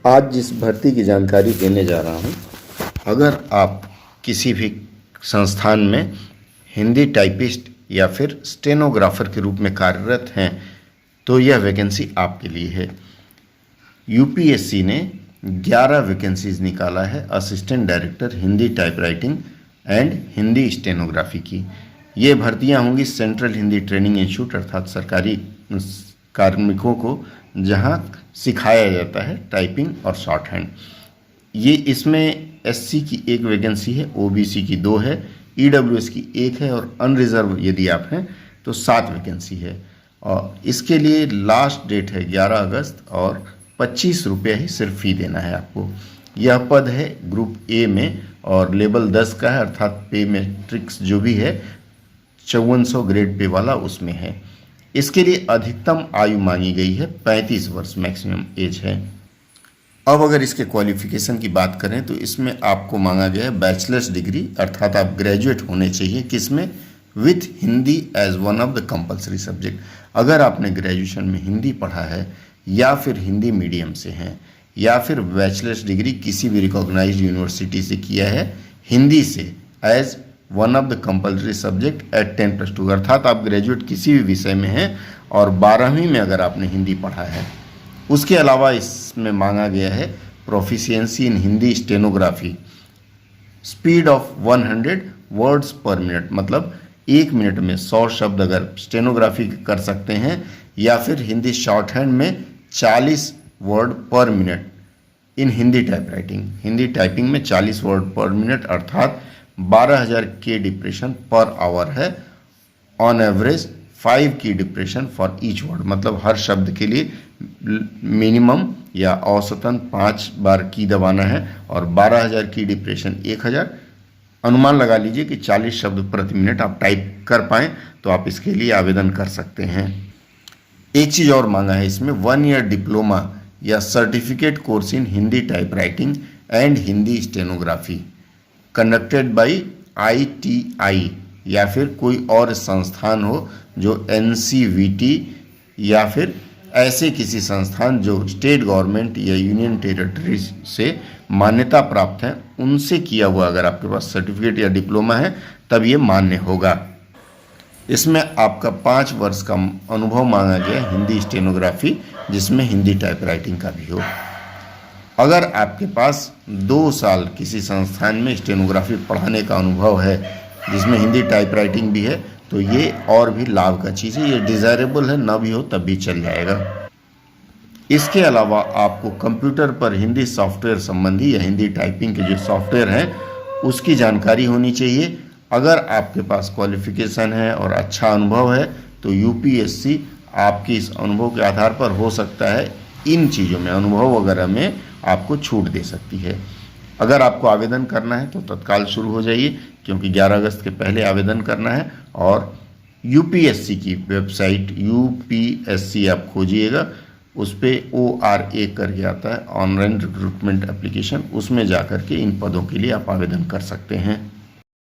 आज जिस भर्ती की जानकारी देने जा रहा हूँ, अगर आप किसी भी संस्थान में हिंदी टाइपिस्ट या फिर स्टेनोग्राफर के रूप में कार्यरत हैं तो यह वैकेंसी आपके लिए है। यूपीएससी ने 11 वैकेंसीज निकाला है assistant director Hindi typewriting and Hindi stenography की। ये भर्तियां होंगी सेंट्रल हिंदी ट्रेनिंग इंस्टीट्यूट अर्थात सरकारी कार्मिकों को, जहां सिखाया जाता है टाइपिंग और शॉर्ट हैंड। ये इसमें एससी की 1 वैकेंसी है, ओबीसी की 2 है, ईडब्ल्यूएस की 1 है और अनरिजर्व यदि आप हैं तो 7 वैकेंसी है। और इसके लिए लास्ट डेट है 11 अगस्त और 25 रुपये ही सिर्फ फ़ी देना है आपको। यह पद है ग्रुप ए में और लेवल 10 का है, अर्थात पे मैट्रिक्स जो भी है 5400 ग्रेड पे वाला उसमें है। इसके लिए अधिकतम आयु मांगी गई है 35 वर्ष मैक्सिमम एज है। अब अगर इसके क्वालिफिकेशन की बात करें तो इसमें आपको मांगा गया है बैचलर्स डिग्री, अर्थात आप ग्रेजुएट होने चाहिए किसमें, with Hindi as one of the compulsory subject. अगर आपने ग्रेजुएशन में हिंदी पढ़ा है या फिर हिंदी मीडियम से हैं या फिर बैचलर्स डिग्री किसी भी रिकॉग्नाइज्ड यूनिवर्सिटी से किया है हिंदी से as one of the compulsory subject at 10+2, अर्थात आप ग्रेजुएट किसी भी विषय में हैं और 12वीं में अगर आपने हिंदी पढ़ा है। उसके अलावा इसमें मांगा गया है proficiency in Hindi stenography, speed of 100 words पर मिनट, मतलब 1 मिनट में 100 शब्द अगर स्टेनोग्राफी कर सकते हैं, या फिर हिंदी शॉर्ट हैंड में 40 वर्ड पर minute in Hindi typewriting, Hindi typing में 40 वर्ड पर मिनट, अर्थात 12,000 के डिप्रेशन पर आवर है। ऑन एवरेज 5 की डिप्रेशन फॉर ईच वर्ड, मतलब हर शब्द के लिए मिनिमम या औसतन 5 बार की दबाना है और 12,000 की डिप्रेशन 1,000। अनुमान लगा लीजिए कि 40 शब्द प्रति मिनट आप टाइप कर पाएँ तो आप इसके लिए आवेदन कर सकते हैं। एक चीज़ और मांगा है इसमें 1 ईयर डिप्लोमा या certificate course in Hindi typewriting and Hindi stenography conducted by ITI या फिर कोई और संस्थान हो जो NCVT या फिर ऐसे किसी संस्थान जो स्टेट गवर्नमेंट या यूनियन टेरिटरी से मान्यता प्राप्त है, उनसे किया हुआ अगर आपके पास सर्टिफिकेट या डिप्लोमा है तब ये मान्य होगा। इसमें आपका 5 वर्ष का अनुभव मांगा गया हिंदी स्टेनोग्राफी, जिसमें हिंदी टाइपराइटिंग का भी हो। अगर आपके पास 2 साल किसी संस्थान में स्टेनोग्राफी पढ़ाने का अनुभव है जिसमें हिंदी टाइपराइटिंग भी है तो ये और भी लाभ का चीज़ है, ये डिज़ायरेबल है, ना भी हो तब भी चल जाएगा। इसके अलावा आपको कंप्यूटर पर हिंदी सॉफ्टवेयर संबंधी या हिंदी टाइपिंग के जो सॉफ्टवेयर हैं उसकी जानकारी होनी चाहिए। अगर आपके पास क्वालिफिकेशन है और अच्छा अनुभव है तो यूपीएससी आपके इस अनुभव के आधार पर हो सकता है इन चीज़ों में, अनुभव वगैरह में आपको छूट दे सकती है। अगर आपको आवेदन करना है तो तत्काल शुरू हो जाइए, क्योंकि 11 अगस्त के पहले आवेदन करना है। और यूपीएससी की वेबसाइट यूपीएससी आप खोजिएगा, उस पर ORA करके आता है ऑनलाइन रिक्रूटमेंट एप्लीकेशन, उसमें जा कर के इन पदों के लिए आप आवेदन कर सकते हैं।